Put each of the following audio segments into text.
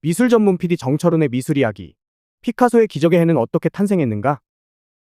미술 전문 PD 정철훈의 미술 이야기. 피카소의 기적의 해는 어떻게 탄생했는가?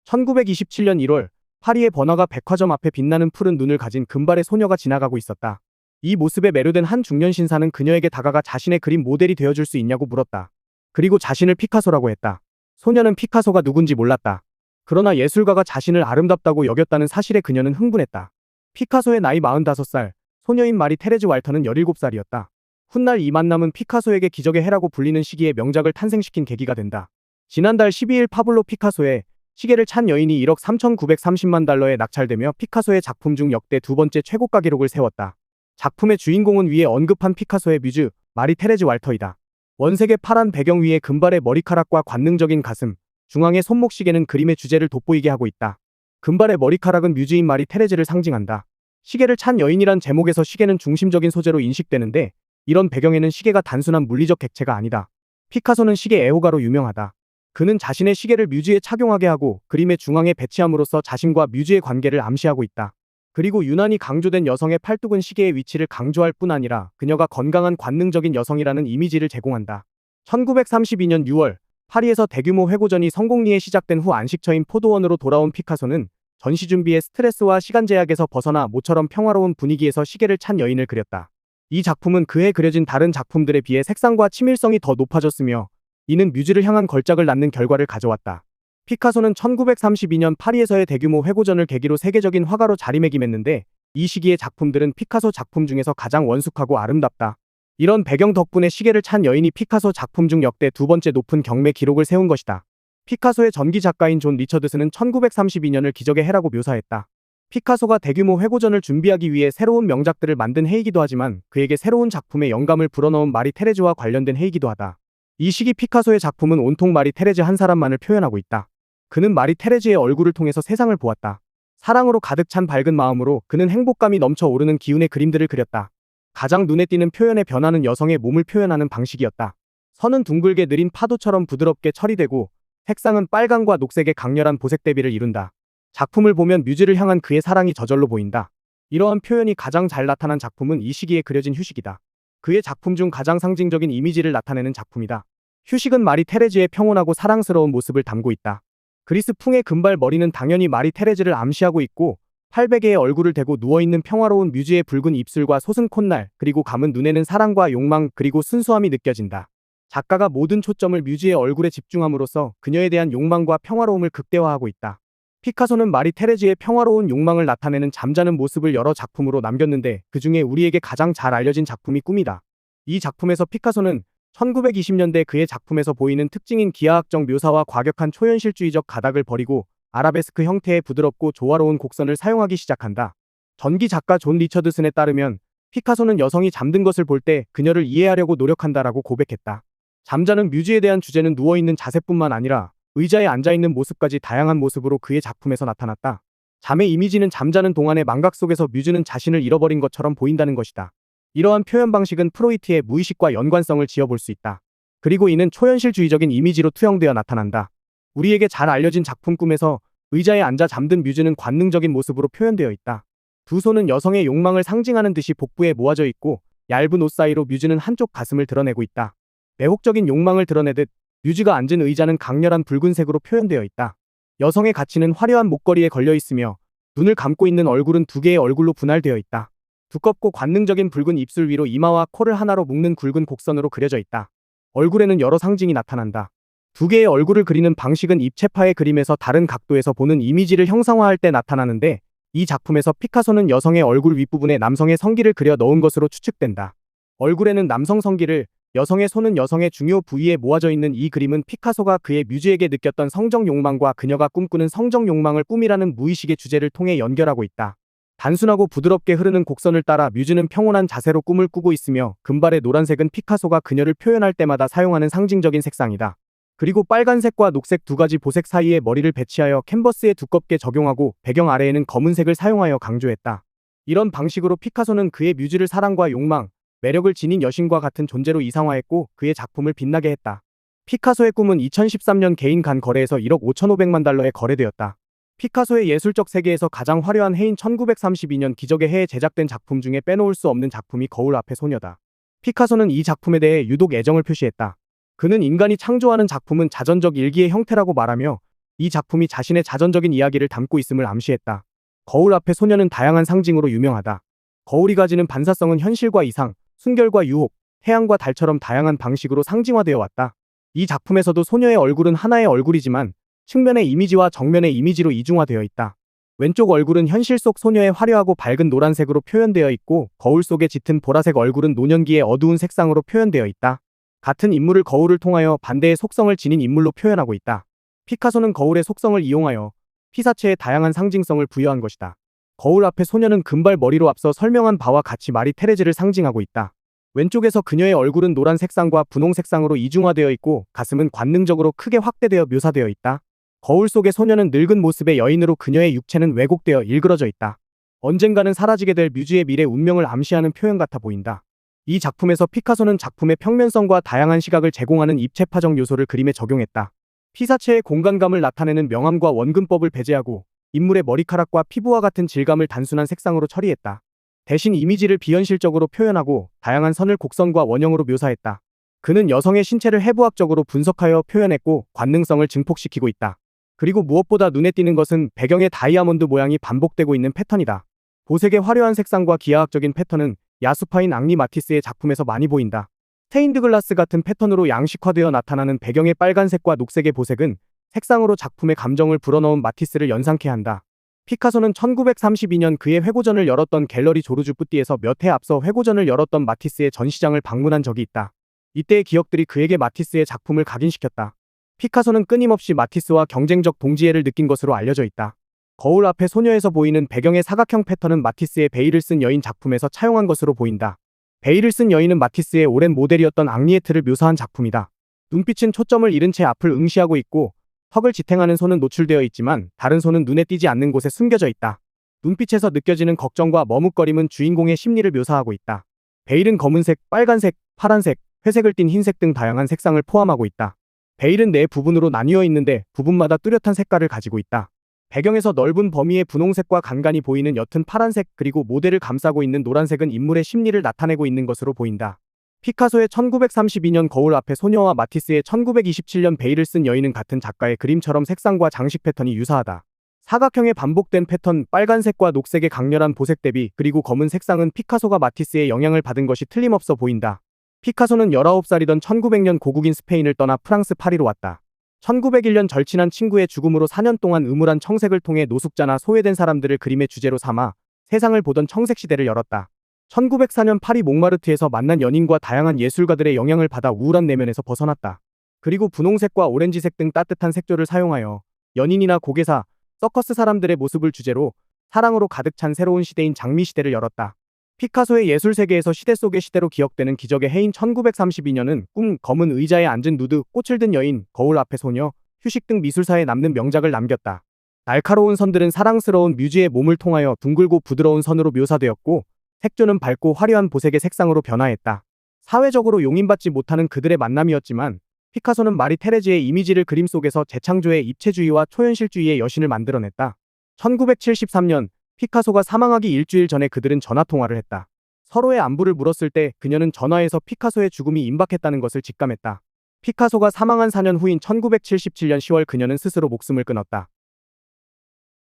1927년 1월, 파리의 번화가 백화점 앞에 빛나는 푸른 눈을 가진 금발의 소녀가 지나가고 있었다. 이 모습에 매료된 한 중년 신사는 그녀에게 다가가 자신의 그림 모델이 되어줄 수 있냐고 물었다. 그리고 자신을 피카소라고 했다. 소녀는 피카소가 누군지 몰랐다. 그러나 예술가가 자신을 아름답다고 여겼다는 사실에 그녀는 흥분했다. 피카소의 나이 45살, 소녀인 마리 테레즈 왈터는 17살이었다. 훗날 이 만남은 피카소에게 기적의 해라고 불리는 시기에 명작을 탄생시킨 계기가 된다. 지난달 12일 파블로 피카소의 시계를 찬 여인이 1억 3,930만 달러에 낙찰되며 피카소의 작품 중 역대 두 번째 최고가 기록을 세웠다. 작품의 주인공은 위에 언급한 피카소의 뮤즈, 마리 테레즈 왈터이다. 원색의 파란 배경 위에 금발의 머리카락과 관능적인 가슴, 중앙의 손목시계는 그림의 주제를 돋보이게 하고 있다. 금발의 머리카락은 뮤즈인 마리 테레즈를 상징한다. 시계를 찬 여인이란 제목에서 시계는 중심적인 소재로 인식되는데 이런 배경에는 시계가 단순한 물리적 객체가 아니다. 피카소는 시계 애호가로 유명하다. 그는 자신의 시계를 뮤즈에 착용하게 하고 그림의 중앙에 배치함으로써 자신과 뮤즈의 관계를 암시하고 있다. 그리고 유난히 강조된 여성의 팔뚝은 시계의 위치를 강조할 뿐 아니라 그녀가 건강한 관능적인 여성이라는 이미지를 제공한다. 1932년 6월, 파리에서 대규모 회고전이 성공리에 시작된 후 안식처인 포도원으로 돌아온 피카소는 전시 준비의 스트레스와 시간 제약에서 벗어나 모처럼 평화로운 분위기에서 시계를 찬 여인을 그렸다. 이 작품은 그해 그려진 다른 작품들에 비해 색상과 치밀성이 더 높아졌으며 이는 뮤즈를 향한 걸작을 낳는 결과를 가져왔다. 피카소는 1932년 파리에서의 대규모 회고전을 계기로 세계적인 화가로 자리매김했는데 이 시기의 작품들은 피카소 작품 중에서 가장 원숙하고 아름답다. 이런 배경 덕분에 시계를 찬 여인이 피카소 작품 중 역대 두 번째 높은 경매 기록을 세운 것이다. 피카소의 전기 작가인 존 리처드스는 1932년을 기적의 해라고 묘사했다. 피카소가 대규모 회고전을 준비하기 위해 새로운 명작들을 만든 해이기도 하지만 그에게 새로운 작품에 영감을 불어넣은 마리 테레즈와 관련된 해이기도 하다. 이 시기 피카소의 작품은 온통 마리 테레즈 한 사람만을 표현하고 있다. 그는 마리 테레즈의 얼굴을 통해서 세상을 보았다. 사랑으로 가득 찬 밝은 마음으로 그는 행복감이 넘쳐 오르는 기운의 그림들을 그렸다. 가장 눈에 띄는 표현의 변화는 여성의 몸을 표현하는 방식이었다. 선은 둥글게 느린 파도처럼 부드럽게 처리되고 색상은 빨강과 녹색의 강렬한 보색 대비를 이룬다. 작품을 보면 뮤즈를 향한 그의 사랑이 저절로 보인다. 이러한 표현이 가장 잘 나타난 작품은 이 시기에 그려진 휴식이다. 그의 작품 중 가장 상징적인 이미지를 나타내는 작품이다. 휴식은 마리 테레즈의 평온하고 사랑스러운 모습을 담고 있다. 그리스 풍의 금발 머리는 당연히 마리 테레즈를 암시하고 있고 팔베개에 얼굴을 대고 누워있는 평화로운 뮤즈의 붉은 입술과 솟은 콧날 그리고 감은 눈에는 사랑과 욕망 그리고 순수함이 느껴진다. 작가가 모든 초점을 뮤즈의 얼굴에 집중함으로써 그녀에 대한 욕망과 평화로움을 극대화하고 있다. 피카소는 마리 테레즈의 평화로운 욕망을 나타내는 잠자는 모습을 여러 작품으로 남겼는데 그 중에 우리에게 가장 잘 알려진 작품이 꿈이다. 이 작품에서 피카소는 1920년대 그의 작품에서 보이는 특징인 기하학적 묘사와 과격한 초현실주의적 가닥을 버리고 아라베스크 형태의 부드럽고 조화로운 곡선을 사용하기 시작한다. 전기 작가 존 리처드슨에 따르면 피카소는 여성이 잠든 것을 볼 때 그녀를 이해하려고 노력한다라고 고백했다. 잠자는 뮤즈에 대한 주제는 누워있는 자세뿐만 아니라 의자에 앉아있는 모습까지 다양한 모습으로 그의 작품에서 나타났다. 잠의 이미지는 잠자는 동안의 망각 속에서 뮤즈는 자신을 잃어버린 것처럼 보인다는 것이다. 이러한 표현 방식은 프로이트의 무의식과 연관성을 지어볼 수 있다. 그리고 이는 초현실주의적인 이미지로 투영되어 나타난다. 우리에게 잘 알려진 작품 꿈에서 의자에 앉아 잠든 뮤즈는 관능적인 모습으로 표현되어 있다. 두 손은 여성의 욕망을 상징하는 듯이 복부에 모아져 있고 얇은 옷 사이로 뮤즈는 한쪽 가슴을 드러내고 있다. 매혹적인 욕망을 드러내듯 뮤즈가 앉은 의자는 강렬한 붉은색으로 표현되어 있다. 여성의 가치는 화려한 목걸이에 걸려 있으며 눈을 감고 있는 얼굴은 두 개의 얼굴로 분할되어 있다. 두껍고 관능적인 붉은 입술 위로 이마와 코를 하나로 묶는 굵은 곡선으로 그려져 있다. 얼굴에는 여러 상징이 나타난다. 두 개의 얼굴을 그리는 방식은 입체파의 그림에서 다른 각도에서 보는 이미지를 형상화할 때 나타나는데 이 작품에서 피카소는 여성의 얼굴 윗부분에 남성의 성기를 그려 넣은 것으로 추측된다. 얼굴에는 남성 성기를, 여성의 손은 여성의 중요 부위에 모아져 있는 이 그림은 피카소가 그의 뮤즈에게 느꼈던 성적 욕망과 그녀가 꿈꾸는 성적 욕망을 꿈이라는 무의식의 주제를 통해 연결하고 있다. 단순하고 부드럽게 흐르는 곡선을 따라 뮤즈는 평온한 자세로 꿈을 꾸고 있으며 금발의 노란색은 피카소가 그녀를 표현할 때마다 사용하는 상징적인 색상이다. 그리고 빨간색과 녹색 두 가지 보색 사이에 머리를 배치하여 캔버스에 두껍게 적용하고 배경 아래에는 검은색을 사용하여 강조했다. 이런 방식으로 피카소는 그의 뮤즈를 사랑과 욕망, 매력을 지닌 여신과 같은 존재로 이상화했고 그의 작품을 빛나게 했다. 피카소의 꿈은 2013년 개인 간 거래에서 1억 5,500만 달러에 거래되었다. 피카소의 예술적 세계에서 가장 화려한 해인 1932년 기적의 해에 제작된 작품 중에 빼놓을 수 없는 작품이 거울 앞의 소녀다. 피카소는 이 작품에 대해 유독 애정을 표시했다. 그는 인간이 창조하는 작품은 자전적 일기의 형태라고 말하며 이 작품이 자신의 자전적인 이야기를 담고 있음을 암시했다. 거울 앞의 소녀는 다양한 상징으로 유명하다. 거울이 가지는 반사성은 현실과 이상, 순결과 유혹, 태양과 달처럼 다양한 방식으로 상징화되어 왔다. 이 작품에서도 소녀의 얼굴은 하나의 얼굴이지만 측면의 이미지와 정면의 이미지로 이중화되어 있다. 왼쪽 얼굴은 현실 속 소녀의 화려하고 밝은 노란색으로 표현되어 있고 거울 속의 짙은 보라색 얼굴은 노년기의 어두운 색상으로 표현되어 있다. 같은 인물을 거울을 통하여 반대의 속성을 지닌 인물로 표현하고 있다. 피카소는 거울의 속성을 이용하여 피사체에 다양한 상징성을 부여한 것이다. 거울 앞의 소녀는 금발 머리로 앞서 설명한 바와 같이 마리 테레즈를 상징하고 있다. 왼쪽에서 그녀의 얼굴은 노란 색상과 분홍 색상으로 이중화되어 있고 가슴은 관능적으로 크게 확대되어 묘사되어 있다. 거울 속의 소녀는 늙은 모습의 여인으로 그녀의 육체는 왜곡되어 일그러져 있다. 언젠가는 사라지게 될 뮤즈의 미래 운명을 암시하는 표현 같아 보인다. 이 작품에서 피카소는 작품의 평면성과 다양한 시각을 제공하는 입체파적 요소를 그림에 적용했다. 피사체의 공간감을 나타내는 명암과 원근법을 배제하고 인물의 머리카락과 피부와 같은 질감을 단순한 색상으로 처리했다. 대신 이미지를 비현실적으로 표현하고 다양한 선을 곡선과 원형으로 묘사했다. 그는 여성의 신체를 해부학적으로 분석하여 표현했고 관능성을 증폭시키고 있다. 그리고 무엇보다 눈에 띄는 것은 배경의 다이아몬드 모양이 반복되고 있는 패턴이다. 보색의 화려한 색상과 기하학적인 패턴은 야수파인 앙리 마티스의 작품에서 많이 보인다. 스테인드 글라스 같은 패턴으로 양식화되어 나타나는 배경의 빨간색과 녹색의 보색은 색상으로 작품의 감정을 불어넣은 마티스를 연상케 한다. 피카소는 1932년 그의 회고전을 열었던 갤러리 조르주 뿌띠에서 몇 해 앞서 회고전을 열었던 마티스의 전시장을 방문한 적이 있다. 이때의 기억들이 그에게 마티스의 작품을 각인시켰다. 피카소는 끊임없이 마티스와 경쟁적 동지애를 느낀 것으로 알려져 있다. 거울 앞의 소녀에서 보이는 배경의 사각형 패턴은 마티스의 베일을 쓴 여인 작품에서 차용한 것으로 보인다. 베일을 쓴 여인은 마티스의 오랜 모델이었던 앙리에트를 묘사한 작품이다. 눈빛은 초점을 잃은 채 앞을 응시하고 있고 턱을 지탱하는 손은 노출되어 있지만 다른 손은 눈에 띄지 않는 곳에 숨겨져 있다. 눈빛에서 느껴지는 걱정과 머뭇거림은 주인공의 심리를 묘사하고 있다. 베일은 검은색, 빨간색, 파란색, 회색을 띤 흰색 등 다양한 색상을 포함하고 있다. 베일은 네 부분으로 나뉘어 있는데 부분마다 뚜렷한 색깔을 가지고 있다. 배경에서 넓은 범위의 분홍색과 간간히 보이는 옅은 파란색 그리고 모델을 감싸고 있는 노란색은 인물의 심리를 나타내고 있는 것으로 보인다. 피카소의 1932년 거울 앞의 소녀와 마티스의 1927년 베일을 쓴 여인은 같은 작가의 그림처럼 색상과 장식 패턴이 유사하다. 사각형의 반복된 패턴, 빨간색과 녹색의 강렬한 보색 대비 그리고 검은 색상은 피카소가 마티스의 영향을 받은 것이 틀림없어 보인다. 피카소는 19살이던 1900년 고국인 스페인을 떠나 프랑스 파리로 왔다. 1901년 절친한 친구의 죽음으로 4년 동안 음울한 청색을 통해 노숙자나 소외된 사람들을 그림의 주제로 삼아 세상을 보던 청색 시대를 열었다. 1904년 파리 몽마르트에서 만난 연인과 다양한 예술가들의 영향을 받아 우울한 내면에서 벗어났다. 그리고 분홍색과 오렌지색 등 따뜻한 색조를 사용하여 연인이나 고개사, 서커스 사람들의 모습을 주제로 사랑으로 가득 찬 새로운 시대인 장미 시대를 열었다. 피카소의 예술 세계에서 시대 속의 시대로 기억되는 기적의 해인 1932년은 꿈, 검은 의자에 앉은 누드, 꽃을 든 여인, 거울 앞의 소녀, 휴식 등 미술사에 남는 명작을 남겼다. 날카로운 선들은 사랑스러운 뮤즈의 몸을 통하여 둥글고 부드러운 선으로 묘사되었고 색조는 밝고 화려한 보색의 색상으로 변화했다. 사회적으로 용인받지 못하는 그들의 만남이었지만 피카소는 마리 테레즈의 이미지를 그림 속에서 재창조의 입체주의와 초현실주의의 여신을 만들어냈다. 1973년 피카소가 사망하기 일주일 전에 그들은 전화통화를 했다. 서로의 안부를 물었을 때 그녀는 전화에서 피카소의 죽음이 임박했다는 것을 직감했다. 피카소가 사망한 4년 후인 1977년 10월 그녀는 스스로 목숨을 끊었다.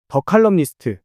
더 칼럼니스트